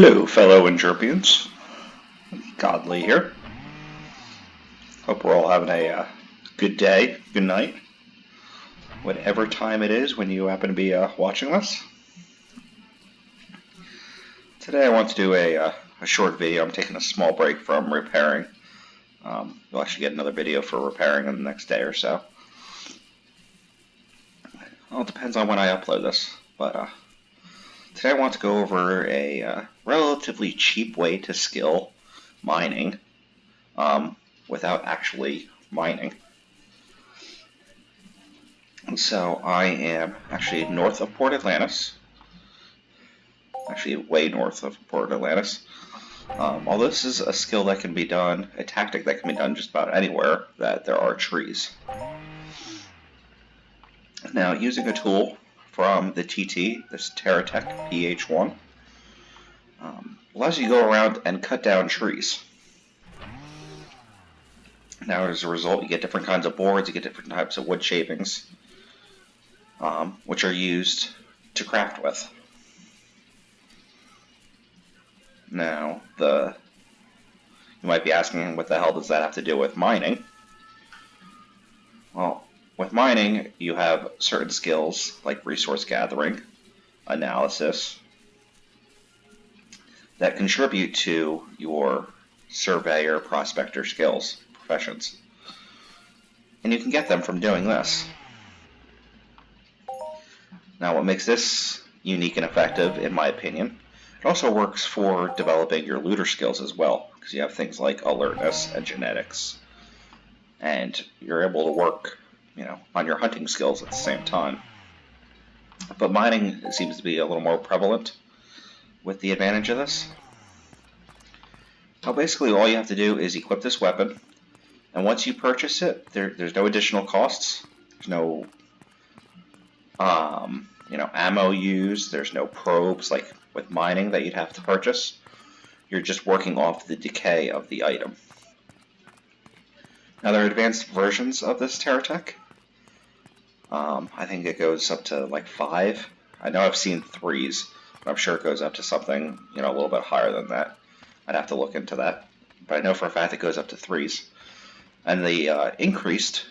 Hello, fellow Entropians. Godly here. Hope we're all having a good day, good night, whatever time it is when you happen to be watching this. Today I want to do a short video. I'm taking a small break from repairing. You'll actually get another video for repairing in the next day or so. Well, it depends on when I upload this, but today I want to go over a relatively cheap way to skill mining without actually mining. So I am actually north of Port Atlantis, actually way north of Port Atlantis. Although this is a skill that can be done, a tactic that can be done just about anywhere that there are trees. Now, using a tool from the TT, this TerraTech PH1, allows you to go around and cut down trees. Now, as a result, you get different kinds of boards, you get different types of wood shavings, which are used to craft with. Now, you might be asking, what the hell does that have to do with mining? Well, with mining, you have certain skills like resource gathering, analysis, that contribute to your surveyor, prospector skills, professions. And you can get them from doing this. Now, what makes this unique and effective, in my opinion, it also works for developing your looter skills as well, because you have things like alertness and genetics, and you're able to work, on your hunting skills at the same time. But mining seems to be a little more prevalent with the advantage of this. Now, basically, all you have to do is equip this weapon, and once you purchase it, there's no additional costs. There's no ammo used. There's no probes like with mining that you'd have to purchase. You're just working off the decay of the item. Now, there are advanced versions of this TerraTech. I think it goes up to like 5. I know I've seen 3s, but I'm sure it goes up to something a little bit higher than that. I'd have to look into that, but I know for a fact it goes up to 3s. And the increased,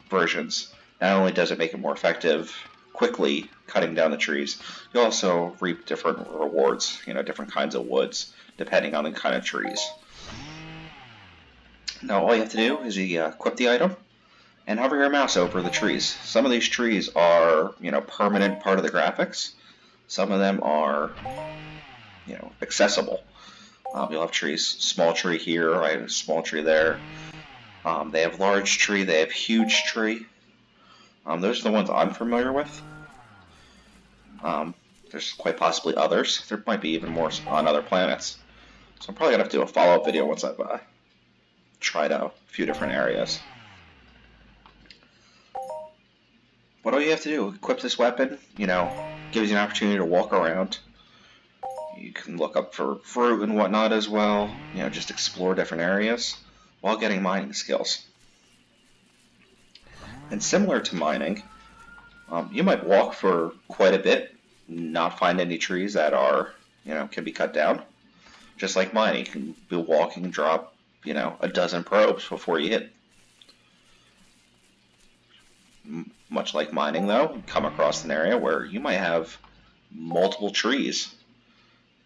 versions, not only does it make it more effective quickly cutting down the trees, you also reap different rewards, different kinds of woods, depending on the kind of trees. Now, all you have to do is equip the item and hover your mouse over the trees. Some of these trees are, permanent part of the graphics. Some of them are, accessible. You'll have trees, small tree here, right, small tree there. They have large tree, they have huge tree. Those are the ones I'm familiar with. There's quite possibly others. There might be even more on other planets. So I'm probably going to have to do a follow-up video once I've tried out a few different areas. But all you have to do, equip this weapon, gives you an opportunity to walk around. You can look up for fruit and whatnot as well, just explore different areas while getting mining skills. And similar to mining, you might walk for quite a bit, not find any trees that are, can be cut down. Just like mining, you can be walking, drop, a dozen probes before you hit. Much like mining, though, you come across an area where you might have multiple trees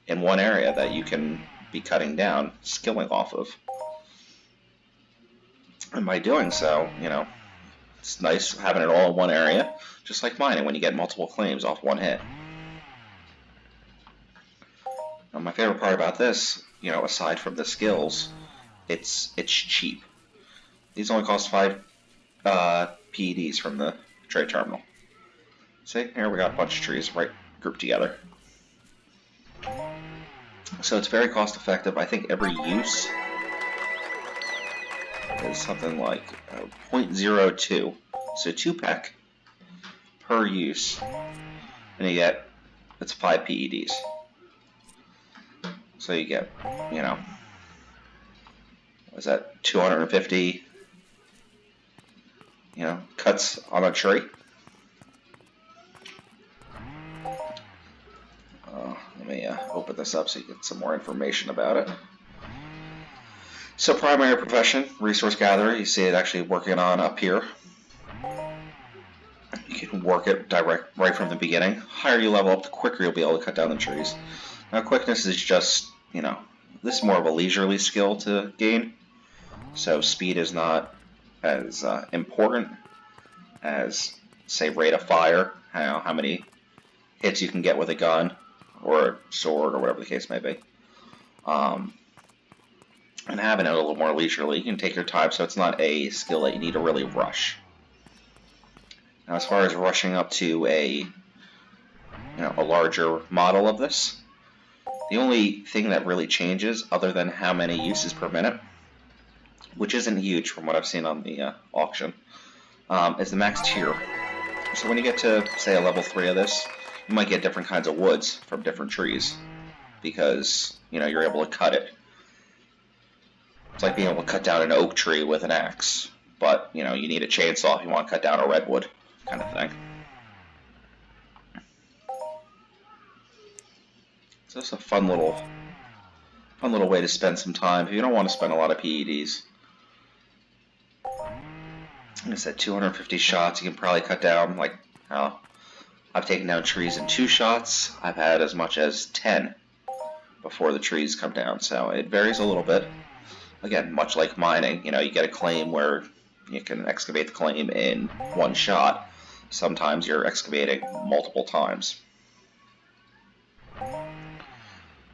in one area that you can be cutting down, skilling off of. And by doing so, it's nice having it all in one area, just like mining when you get multiple claims off one hit. Now, my favorite part about this, aside from the skills, it's cheap. These only cost 5 PEDs from the trade terminal. See, here we got a bunch of trees right grouped together. So it's very cost effective. I think every use is something like 0.02. So 2 pec per use. And you get, it's 5 PEDs. So you get, what is that, 250, cuts on a tree. Let me open this up so you get some more information about it. So primary profession, resource gatherer, you see it actually working on up here. You can work it right from the beginning. Higher you level up, the quicker you'll be able to cut down the trees. Now quickness is just, this is more of a leisurely skill to gain. So speed is not as important as, say, rate of fire, how many hits you can get with a gun or a sword or whatever the case may be. And having it a little more leisurely, you can take your time, so it's not a skill that you need to really rush. Now, as far as rushing up to a larger model of this, the only thing that really changes, other than how many uses per minute, which isn't huge from what I've seen on the auction, is the max tier. So when you get to, say, a level 3 of this, you might get different kinds of woods from different trees, because you're able to cut it. It's like being able to cut down an oak tree with an axe, but you need a chainsaw if you want to cut down a redwood, kind of thing. So it's a fun little way to spend some time if you don't want to spend a lot of PEDs. Like I said, 250 shots, you can probably cut down, I've taken down trees in 2 shots. I've had as much as 10 before the trees come down, so it varies a little bit. Again, much like mining, you get a claim where you can excavate the claim in 1 shot. Sometimes you're excavating multiple times. Now,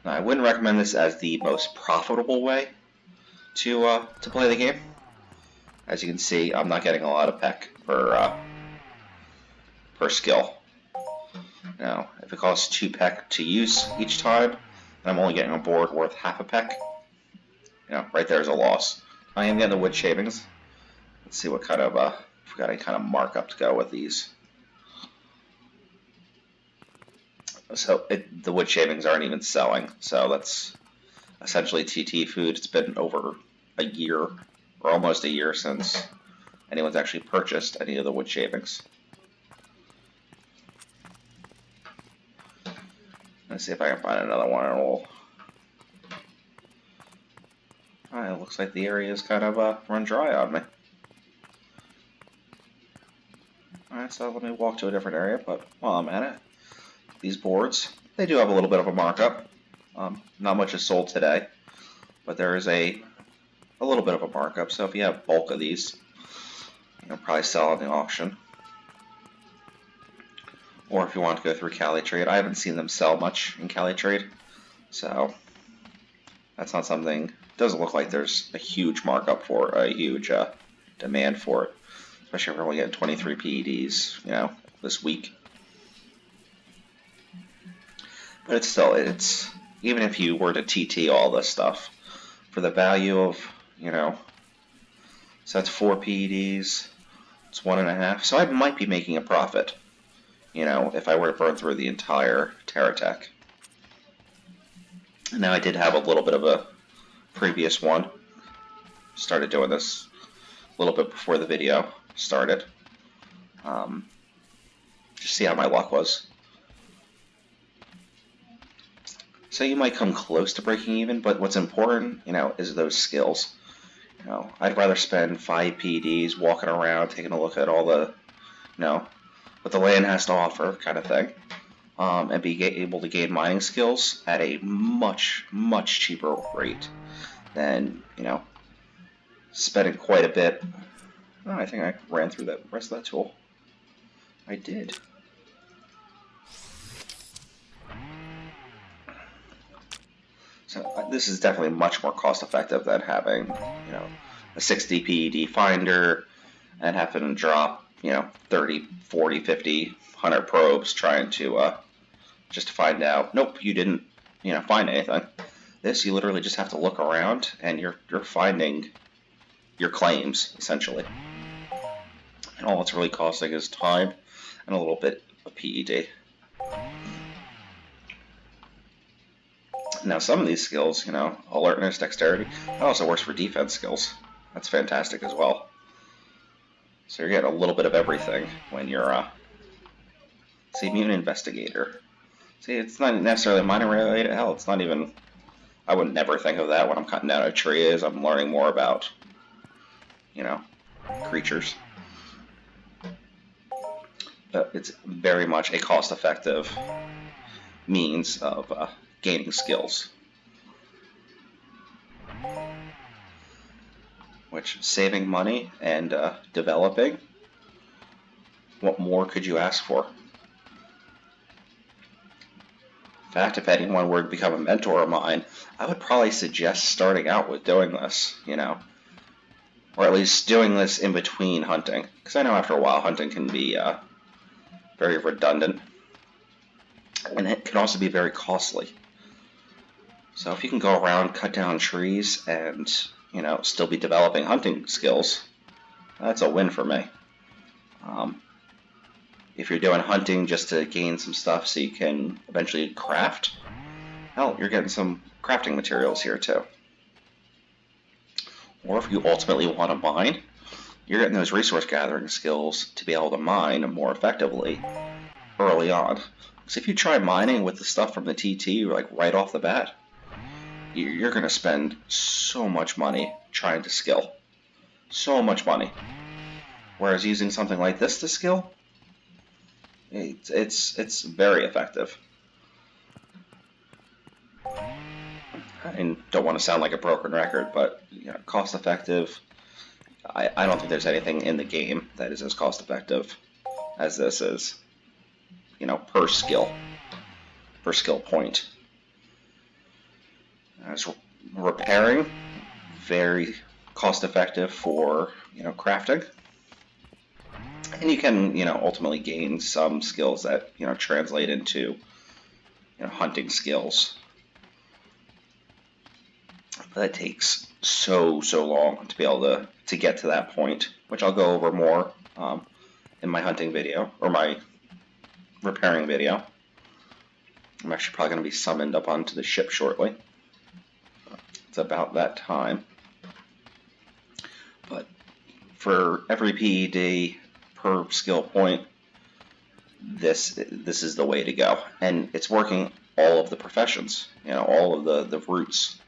I wouldn't recommend this as the most profitable way to play the game. As you can see, I'm not getting a lot of peck per skill. Now, if it costs 2 peck to use each time, then I'm only getting a board worth half a peck. Right there's a loss. I am getting the wood shavings. Let's see what kind of, if we've got any kind of markup to go with these. So the wood shavings aren't even selling, so that's essentially TT food. It's been over a year, or almost a year, since anyone's actually purchased any of the wood shavings. Let's see if I can find another one. It looks like the area is kind of run dry on me. Alright, so let me walk to a different area, but while I'm at it, these boards, they do have a little bit of a markup. Not much is sold today, but there is a little bit of a markup, so if you have bulk of these, you'll probably sell on the auction. Or if you want to go through Cali Trade, I haven't seen them sell much in Cali Trade, so that's not something. Doesn't look like there's a huge markup for a huge demand for it, especially if we're only getting 23 PEDs, this week. But it's still, even if you were to TT all this stuff, for the value of, so that's 4 PEDs, it's 1.5, so I might be making a profit, if I were to burn through the entire Terratech. Now I did have a little bit of a previous one. Started doing this a little bit before the video started. Just see how my luck was. So you might come close to breaking even, but what's important, is those skills. I'd rather spend 5 PEDs walking around, taking a look at all the, what the land has to offer, kind of thing. And be able to gain mining skills at a much, much cheaper rate than, spending quite a bit. Oh, I think I ran through the rest of that tool. I did. So this is definitely much more cost effective than having, a 60 PED finder and having to drop, 30, 40, 50, 100 probes trying to just to find out, nope, you didn't, find anything. This, you literally just have to look around, and you're finding your claims, essentially. And all it's really costing is time and a little bit of PED. Now, some of these skills, alertness, dexterity, that also works for defense skills. That's fantastic as well. So you're getting a little bit of everything when you're, see, immune investigator. See, it's not necessarily mining related. Hell, it's not even. I would never think of that when I'm cutting down a tree. As I'm learning more about, you know, creatures. But it's very much a cost-effective means of gaining skills. Which, saving money and developing, what more could you ask for? In fact, if anyone were to become a mentor of mine, I would probably suggest starting out with doing this, or at least doing this in between hunting. Because I know after a while hunting can be very redundant, and it can also be very costly. So if you can go around, cut down trees, and still be developing hunting skills, that's a win for me. If you're doing hunting just to gain some stuff so you can eventually craft, hell, you're getting some crafting materials here too. Or if you ultimately want to mine, you're getting those resource gathering skills to be able to mine more effectively early on. Because if you try mining with the stuff from the TT like right off the bat, you're going to spend so much money trying to skill. So much money. Whereas using something like this to skill, it's very effective. I don't want to sound like a broken record, but cost effective. I don't think there's anything in the game that is as cost effective as this is. Per skill point. As repairing, very cost effective for crafting. And you can, ultimately gain some skills that, translate into, hunting skills. But it takes so long to be able to get to that point, which I'll go over more in my hunting video, or my repairing video. I'm actually probably going to be summoned up onto the ship shortly. It's about that time. But for every PED per skill point, this is the way to go, and it's working all of the professions. All of the routes.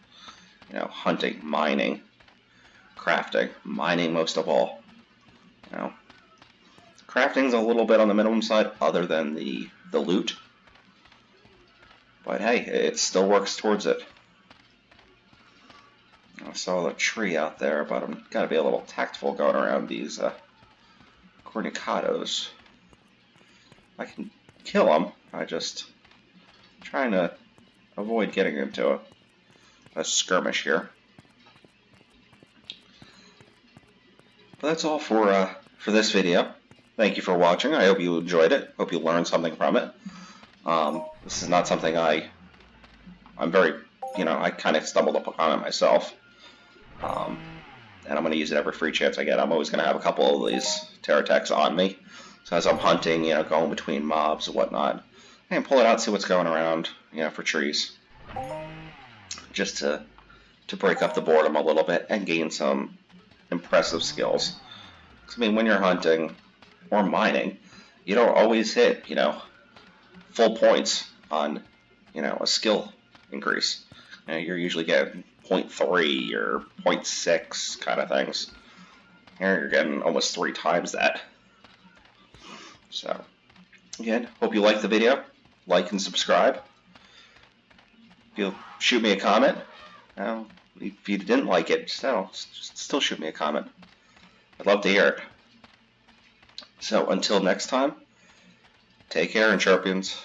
Hunting, mining, crafting, mining most of all. Crafting's a little bit on the minimum side, other than the loot. But hey, it still works towards it. I saw a tree out there, but I'm gotta be a little tactful going around these cornicados. I can kill them. I just trying to avoid getting into a skirmish here. But that's all for this video. Thank you for watching. I hope you enjoyed it. Hope you learned something from it. This is not something I'm very, I kind of stumbled upon it myself. And I'm going to use it every free chance I get. I'm always going to have a couple of these Terratechs on me. So as I'm hunting, going between mobs and whatnot, I can pull it out, see what's going around, for trees. Just to break up the boredom a little bit and gain some impressive skills. Because, when you're hunting or mining, you don't always hit, full points on, a skill increase. You're usually getting 0.3 or 0.6 kind of things. Here you're getting almost 3 times that. So, again, hope you liked the video. Like and subscribe. If you'll shoot me a comment. If you didn't like it, still shoot me a comment. I'd love to hear it. So, until next time, take care, Entropians.